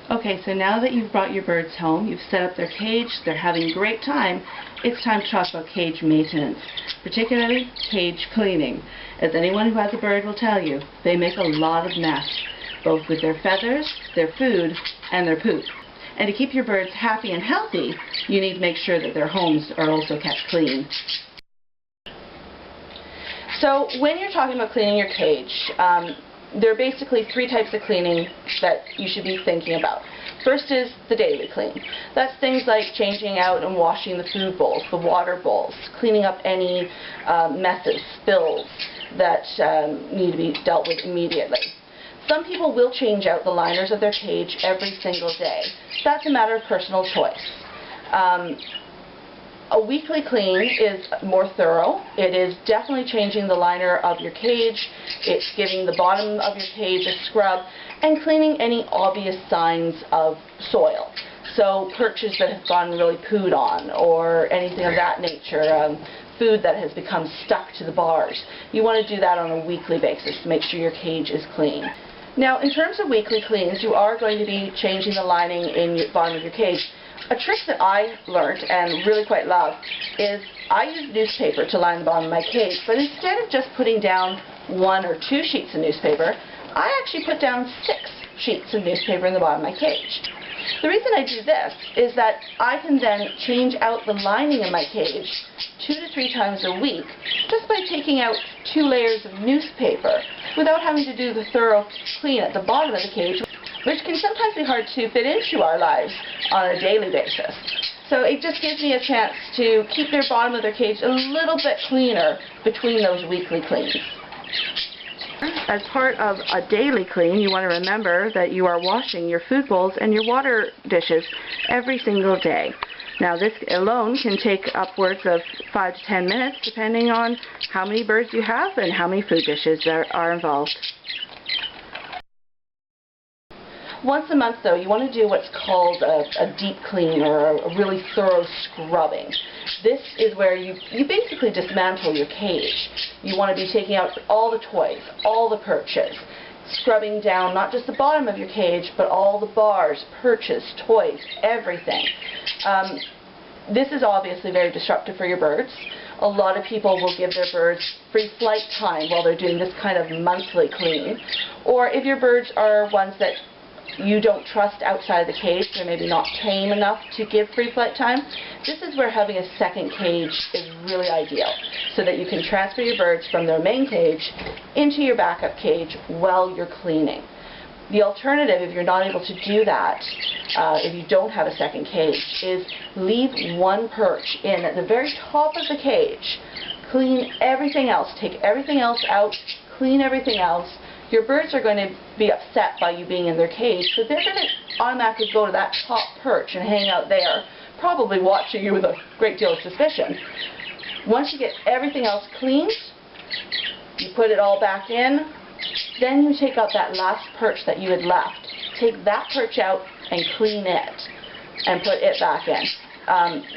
Okay, so now that you've brought your birds home, you've set up their cage, they're having a great time, it's time to talk about cage maintenance, particularly cage cleaning. As anyone who has a bird will tell you, they make a lot of mess, both with their feathers, their food, and their poop. And to keep your birds happy and healthy, you need to make sure that their homes are also kept clean. So when you're talking about cleaning your cage, there are basically three types of cleaning that you should be thinking about. First is the daily clean. That's things like changing out and washing the food bowls, the water bowls, cleaning up any messes, spills that need to be dealt with immediately. Some people will change out the liners of their cage every single day. That's a matter of personal choice. A weekly clean is more thorough. It is definitely changing the liner of your cage. It's giving the bottom of your cage a scrub and cleaning any obvious signs of soil. So perches that have gone really pooed on or anything of that nature, food that has become stuck to the bars. You want to do that on a weekly basis to make sure your cage is clean. Now, in terms of weekly cleans, you are going to be changing the lining in the bottom of your cage. A trick that I learned and really quite love is I use newspaper to line the bottom of my cage, but instead of just putting down 1 or 2 sheets of newspaper, I actually put down 6 sheets of newspaper in the bottom of my cage. The reason I do this is that I can then change out the lining in my cage 2 to 3 times a week just by taking out 2 layers of newspaper without having to do the thorough clean at the bottom of the cage, which can sometimes be hard to fit into our lives on a daily basis. So it just gives me a chance to keep their bottom of their cage a little bit cleaner between those weekly cleans. As part of a daily clean, you want to remember that you are washing your food bowls and your water dishes every single day. Now this alone can take upwards of 5 to 10 minutes depending on how many birds you have and how many food dishes that are involved. Once a month, though, you want to do what's called a deep clean or a really thorough scrubbing. This is where you basically dismantle your cage. You want to be taking out all the toys, all the perches, scrubbing down not just the bottom of your cage, but all the bars, perches, toys, everything. This is obviously very disruptive for your birds. A lot of people will give their birds free flight time while they're doing this kind of monthly clean. Or if your birds are ones that you don't trust outside of the cage, they're maybe not tame enough to give free flight time, this is where having a second cage is really ideal, so that you can transfer your birds from their main cage into your backup cage while you're cleaning. The alternative, if you're not able to do that, if you don't have a second cage, is leave one perch in at the very top of the cage, clean everything else, take everything else out, clean everything else. Your birds are going to be upset by you being in their cage, so they're going to automatically go to that top perch and hang out there, probably watching you with a great deal of suspicion. Once you get everything else cleaned, you put it all back in, then you take out that last perch that you had left. Take that perch out and clean it and put it back in.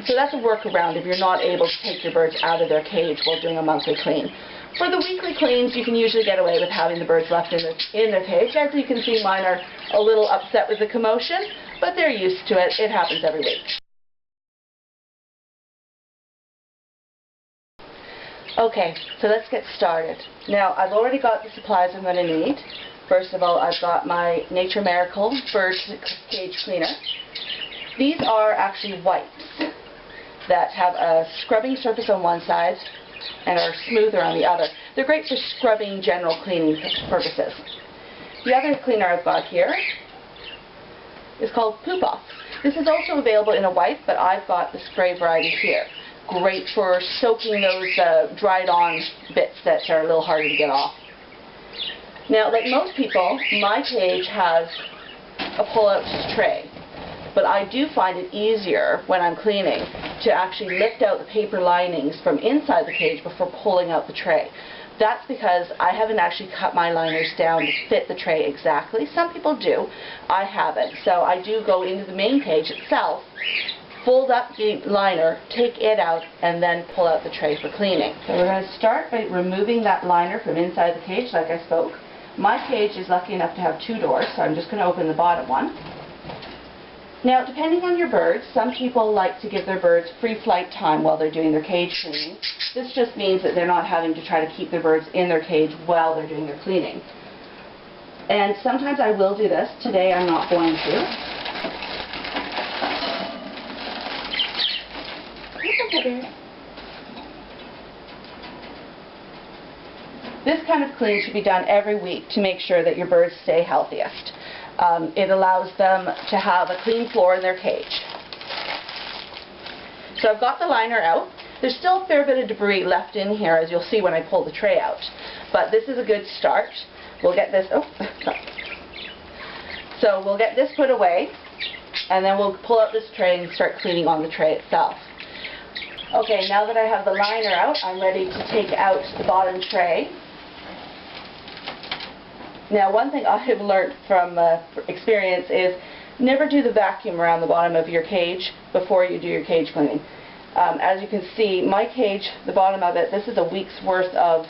So that's a workaround if you're not able to take your birds out of their cage while doing a monthly clean. For the weekly cleans, you can usually get away with having the birds left in their cage. As you can see, mine are a little upset with the commotion, but they're used to it. It happens every week. Okay, so let's get started. Now, I've already got the supplies I'm going to need. First of all, I've got my Nature Miracle bird cage cleaner. These are actually wipes that have a scrubbing surface on one side and are smoother on the other. They're great for scrubbing general cleaning purposes. The other cleaner I've got here is called Poop Off. This is also available in a wipe, but I've got the spray variety here. Great for soaking those dried on bits that are a little harder to get off. Now, like most people, my cage has a pull-out tray. But I do find it easier when I'm cleaning to actually lift out the paper linings from inside the cage before pulling out the tray. That's because I haven't actually cut my liners down to fit the tray exactly. Some people do. I haven't. So I do go into the main cage itself, fold up the liner, take it out, and then pull out the tray for cleaning. So we're going to start by removing that liner from inside the cage like I spoke. My cage is lucky enough to have 2 doors, so I'm just going to open the bottom one. Now, depending on your birds, some people like to give their birds free flight time while they're doing their cage cleaning. This just means that they're not having to try to keep their birds in their cage while they're doing their cleaning. And sometimes I will do this. Today I'm not going to. This kind of cleaning should be done every week to make sure that your birds stay healthiest. It allows them to have a clean floor in their cage. So I've got the liner out. There's still a fair bit of debris left in here, as you'll see when I pull the tray out. But this is a good start. We'll get this, so we'll get this put away, and then we'll pull out this tray and start cleaning on the tray itself. Okay, now that I have the liner out, I'm ready to take out the bottom tray. Now, one thing I have learned from experience is never do the vacuum around the bottom of your cage before you do your cage cleaning. As you can see, my cage, the bottom of it, this is a week's worth of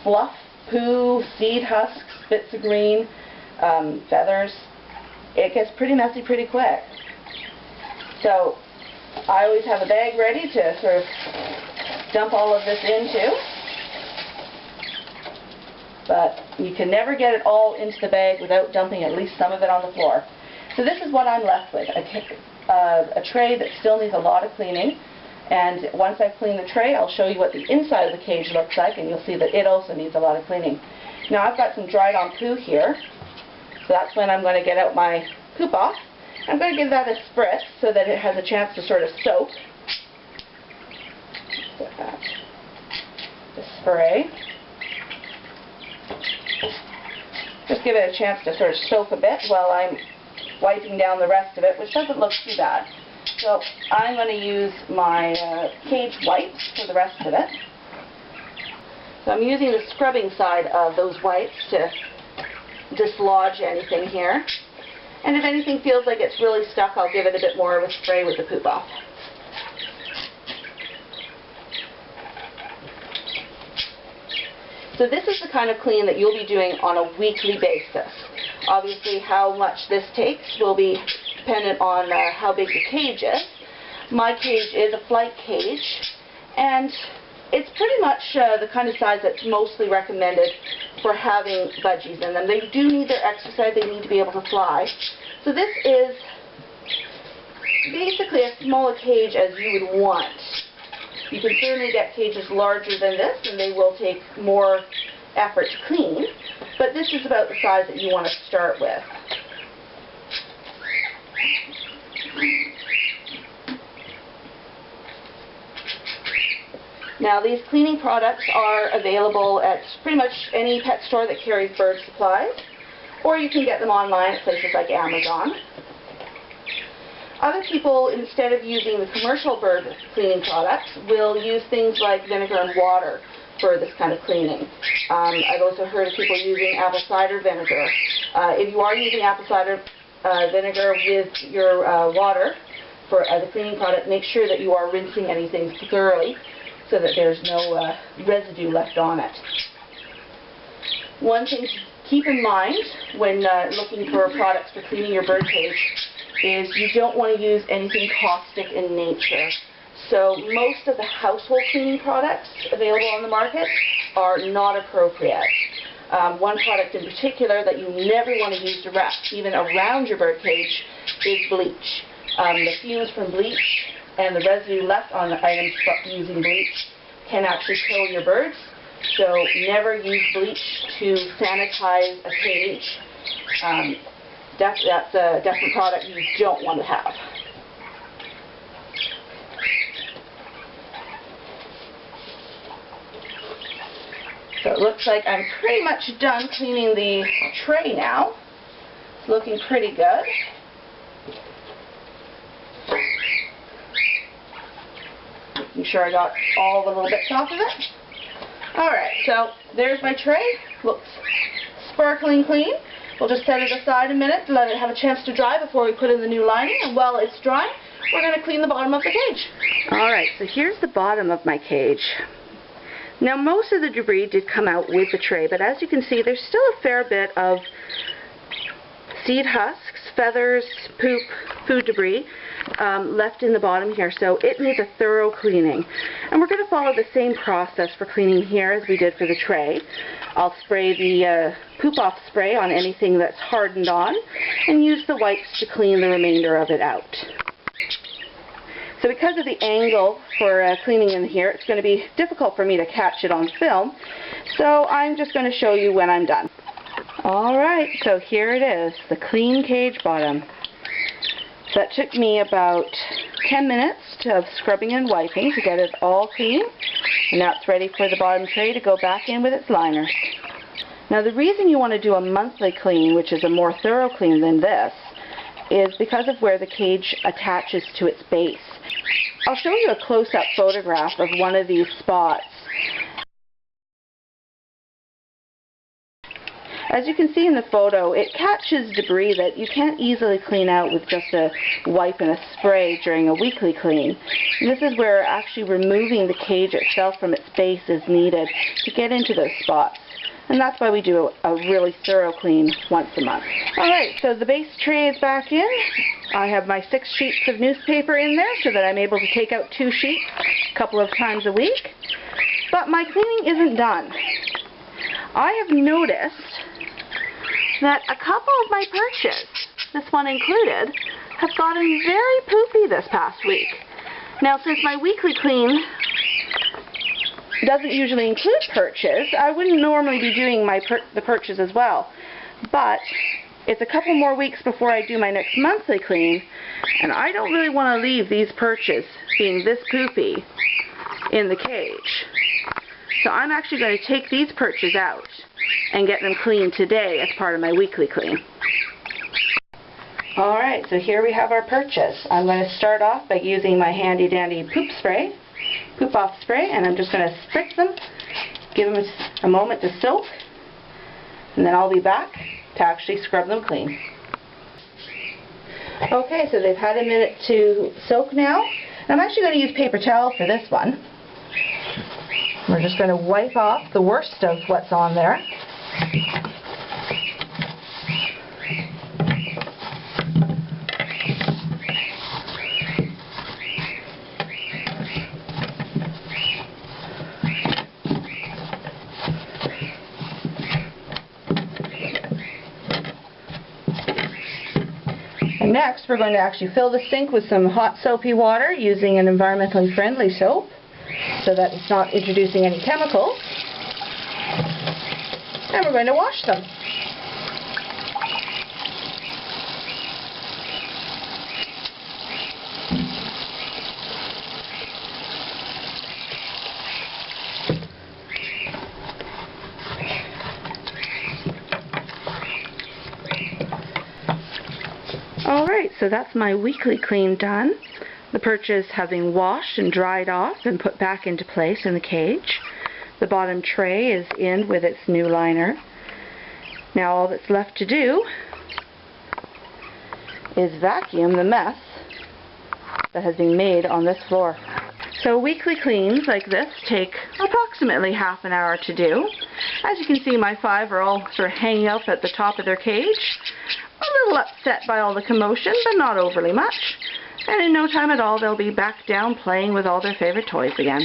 fluff, poo, seed husks, bits of green, feathers. It gets pretty messy pretty quick. So I always have a bag ready to sort of dump all of this into. But you can never get it all into the bag without dumping at least some of it on the floor. So this is what I'm left with, a tray that still needs a lot of cleaning. And once I've cleaned the tray, I'll show you what the inside of the cage looks like, and you'll see that it also needs a lot of cleaning. Now I've got some dried on poo here, so that's when I'm going to get out my poop off. I'm going to give that a spritz so that it has a chance to sort of soak. Get that. The spray. Just give it a chance to sort of soak a bit while I'm wiping down the rest of it, which doesn't look too bad. So I'm going to use my cage wipes for the rest of it. So I'm using the scrubbing side of those wipes to dislodge anything here. And if anything feels like it's really stuck, I'll give it a bit more of a spray with the poop off. So this is the kind of clean that you'll be doing on a weekly basis. Obviously, how much this takes will be dependent on how big the cage is. My cage is a flight cage, and it's pretty much the kind of size that's mostly recommended for having budgies in them. They do need their exercise, they need to be able to fly. So this is basically as small a cage as you would want. You can certainly get cages larger than this, and they will take more effort to clean, but this is about the size that you want to start with. Now, these cleaning products are available at pretty much any pet store that carries bird supplies, or you can get them online at places like Amazon. Other people, instead of using the commercial bird cleaning products, will use things like vinegar and water for this kind of cleaning. I've also heard of people using apple cider vinegar. If you are using apple cider vinegar with your water for the cleaning product, make sure that you are rinsing anything thoroughly so that there's no residue left on it. One thing to keep in mind when looking for products for cleaning your bird cage is you don't want to use anything caustic in nature. So most of the household cleaning products available on the market are not appropriate. One product in particular that you never want to use direct, even around your bird cage, is bleach. The fumes from bleach and the residue left on the items using bleach can actually kill your birds. So never use bleach to sanitize a cage. That's a definite product you don't want to have. So it looks like I'm pretty much done cleaning the tray now. It's looking pretty good. Making sure I got all the little bits off of it. Alright, so there's my tray. Looks sparkling clean. We'll just set it aside a minute to let it have a chance to dry before we put in the new lining. And while it's drying, we're going to clean the bottom of the cage. Alright, so here's the bottom of my cage. Now, most of the debris did come out with the tray, but as you can see, there's still a fair bit of seed husks, feathers, poop, food debris left in the bottom here, so it needs a thorough cleaning. And we're going to follow the same process for cleaning here as we did for the tray. I'll spray the poop off spray on anything that's hardened on and use the wipes to clean the remainder of it out. So because of the angle for cleaning in here, it's going to be difficult for me to catch it on film, so I'm just going to show you when I'm done. Alright, so here it is, the clean cage bottom. So that took me about 10 minutes of scrubbing and wiping to get it all clean, and now it's ready for the bottom tray to go back in with its liners. Now the reason you want to do a monthly clean, which is a more thorough clean than this, is because of where the cage attaches to its base. I'll show you a close-up photograph of one of these spots. As you can see in the photo, it catches debris that you can't easily clean out with just a wipe and a spray during a weekly clean. And this is where actually removing the cage itself from its base is needed to get into those spots. And that's why we do a really thorough clean once a month. Alright, so the base tray is back in. I have my 6 sheets of newspaper in there so that I'm able to take out 2 sheets a couple of times a week. But my cleaning isn't done. I have noticed that a couple of my perches, this one included, have gotten very poopy this past week. Now, since my weekly clean doesn't usually include perches, I wouldn't normally be doing the perches as well. But it's a couple more weeks before I do my next monthly clean, and I don't really want to leave these perches being this poopy in the cage. So I'm actually going to take these perches out and get them cleaned today as part of my weekly clean. Alright, so here we have our perches. I'm going to start off by using my handy dandy poop off spray, and I'm just going to spritz them, give them a moment to soak, and then I'll be back to actually scrub them clean. Okay, so they've had a minute to soak now. I'm actually going to use paper towel for this one. We're just going to wipe off the worst of what's on there. And next, we're going to actually fill the sink with some hot soapy water using an environmentally friendly soap, so that it's not introducing any chemicals. And we're going to wash them. Alright, so that's my weekly clean done. The perches have been washed and dried off and put back into place in the cage. The bottom tray is in with its new liner. Now all that's left to do is vacuum the mess that has been made on this floor. So weekly cleans like this take approximately half an hour to do. As you can see, my 5 are all sort of hanging up at the top of their cage. A little upset by all the commotion, but not overly much. And in no time at all, they'll be back down playing with all their favorite toys again.